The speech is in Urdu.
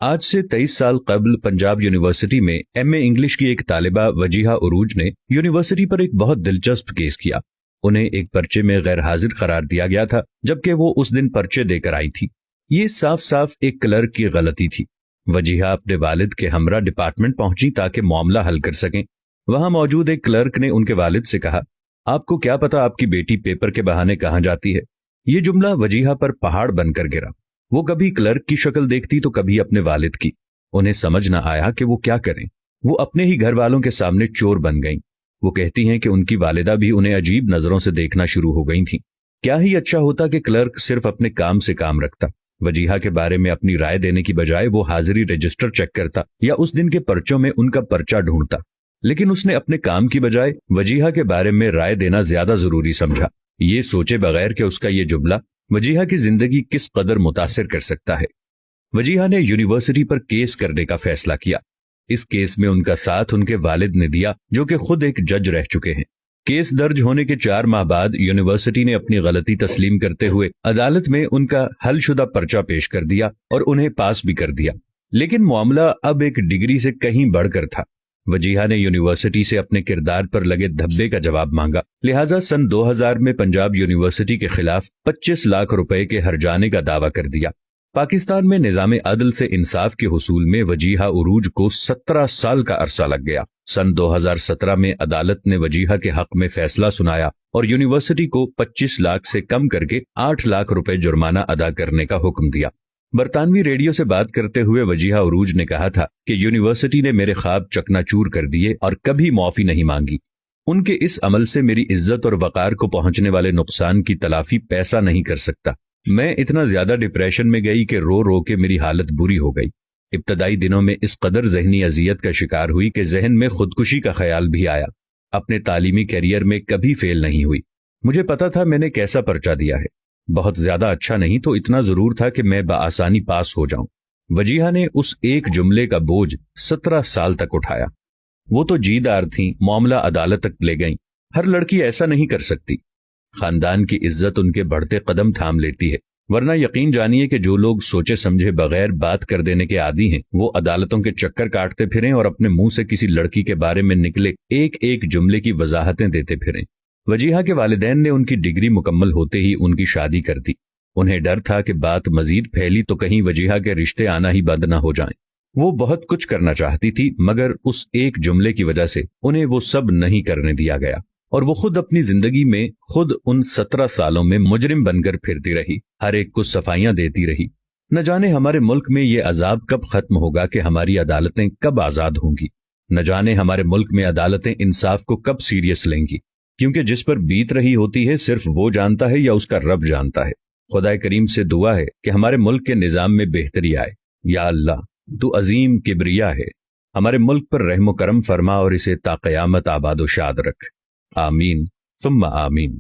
آج سے 23 سال قبل پنجاب یونیورسٹی میں ایم اے انگلش کی ایک طالبہ وجیہہ عروج نے یونیورسٹی پر ایک بہت دلچسپ کیس کیا۔ انہیں ایک پرچے میں غیر حاضر قرار دیا گیا تھا، جبکہ وہ اس دن پرچے دے کر آئی تھی۔ یہ صاف صاف ایک کلرک کی غلطی تھی۔ وجیہہ اپنے والد کے ہمراہ ڈپارٹمنٹ پہنچی تاکہ معاملہ حل کر سکیں۔ وہاں موجود ایک کلرک نے ان کے والد سے کہا، آپ کو کیا پتا آپ کی بیٹی پیپر کے بہانے کہاں جاتی ہے؟ یہ جملہ وجیہہ پر پہاڑ بن کر گرا۔ وہ کبھی کلرک کی شکل دیکھتی تو کبھی اپنے والد کی۔ انہیں سمجھ نہ آیا کہ وہ کیا کریں۔ وہ اپنے ہی گھر والوں کے سامنے چور بن گئیں۔ وہ کہتی ہیں کہ ان کی والدہ بھی انہیں عجیب نظروں سے دیکھنا شروع ہو گئی تھیں۔ کیا ہی اچھا ہوتا کہ کلرک صرف اپنے کام سے کام رکھتا۔ وجیہہ کے بارے میں اپنی رائے دینے کی بجائے وہ حاضری رجسٹر چیک کرتا یا اس دن کے پرچوں میں ان کا پرچہ ڈھونڈتا، لیکن اس نے اپنے کام کی بجائے وجیہہ کے بارے میں رائے دینا زیادہ ضروری سمجھا، یہ سوچے بغیر کہ اس کا یہ جملہ وجیہہ کی زندگی کس قدر متاثر کر سکتا ہے۔ وجیہہ نے یونیورسٹی پر کیس کرنے کا فیصلہ کیا۔ اس کیس میں ان کا ساتھ ان کے والد نے دیا، جو کہ خود ایک جج رہ چکے ہیں۔ کیس درج ہونے کے 4 ماہ بعد یونیورسٹی نے اپنی غلطی تسلیم کرتے ہوئے عدالت میں ان کا حل شدہ پرچہ پیش کر دیا اور انہیں پاس بھی کر دیا، لیکن معاملہ اب ایک ڈگری سے کہیں بڑھ کر تھا۔ وجیہہ نے یونیورسٹی سے اپنے کردار پر لگے دھبے کا جواب مانگا، لہٰذا سن 2000 میں پنجاب یونیورسٹی کے خلاف 25 لاکھ روپے کے ہرجانے کا دعویٰ کر دیا۔ پاکستان میں نظام عدل سے انصاف کے حصول میں وجیہہ عروج کو 17 سال کا عرصہ لگ گیا۔ سن 2017 میں عدالت نے وجیہہ کے حق میں فیصلہ سنایا اور یونیورسٹی کو 25 لاکھ سے کم کر کے 8 لاکھ روپے جرمانہ ادا کرنے کا حکم دیا۔ برطانوی ریڈیو سے بات کرتے ہوئے وجیہہ عروج نے کہا تھا کہ یونیورسٹی نے میرے خواب چکنا چور کر دیے اور کبھی معافی نہیں مانگی۔ ان کے اس عمل سے میری عزت اور وقار کو پہنچنے والے نقصان کی تلافی پیسہ نہیں کر سکتا۔ میں اتنا زیادہ ڈپریشن میں گئی کہ رو رو کے میری حالت بری ہو گئی۔ ابتدائی دنوں میں اس قدر ذہنی اذیت کا شکار ہوئی کہ ذہن میں خودکشی کا خیال بھی آیا۔ اپنے تعلیمی کیریئر میں کبھی فیل نہیں ہوئی۔ مجھے پتا تھا میں نے کیسا پرچہ دیا ہے، بہت زیادہ اچھا نہیں تو اتنا ضرور تھا کہ میں بآسانی پاس ہو جاؤں۔ وجیہہ نے اس ایک جملے کا بوجھ 17 سال تک اٹھایا۔ وہ تو جیدار تھیں، معاملہ عدالت تک لے گئیں۔ ہر لڑکی ایسا نہیں کر سکتی۔ خاندان کی عزت ان کے بڑھتے قدم تھام لیتی ہے، ورنہ یقین جانیے کہ جو لوگ سوچے سمجھے بغیر بات کر دینے کے عادی ہیں، وہ عدالتوں کے چکر کاٹتے پھریں اور اپنے منہ سے کسی لڑکی کے بارے میں نکلے ایک ایک جملے کی وضاحتیں دیتے پھریں۔ وجیہہ کے والدین نے ان کی ڈگری مکمل ہوتے ہی ان کی شادی کر دی۔ انہیں ڈر تھا کہ بات مزید پھیلی تو کہیں وجیہہ کے رشتے آنا ہی بند نہ ہو جائیں۔ وہ بہت کچھ کرنا چاہتی تھی، مگر اس ایک جملے کی وجہ سے انہیں وہ سب نہیں کرنے دیا گیا، اور وہ خود اپنی زندگی میں خود ان 17 سالوں میں مجرم بن کر پھرتی رہی، ہر ایک کو صفائیاں دیتی رہی۔ نہ جانے ہمارے ملک میں یہ عذاب کب ختم ہوگا کہ ہماری عدالتیں کب آزاد ہوں گی۔ نہ جانے ہمارے ملک میں عدالتیں انصاف کو کب سیریس لیں گی، کیونکہ جس پر بیت رہی ہوتی ہے صرف وہ جانتا ہے یا اس کا رب جانتا ہے۔ خدا کریم سے دعا ہے کہ ہمارے ملک کے نظام میں بہتری آئے۔ یا اللہ، تو عظیم کبریا ہے، ہمارے ملک پر رحم و کرم فرما اور اسے تا قیامت آباد و شاد رکھ۔ آمین ثم آمین۔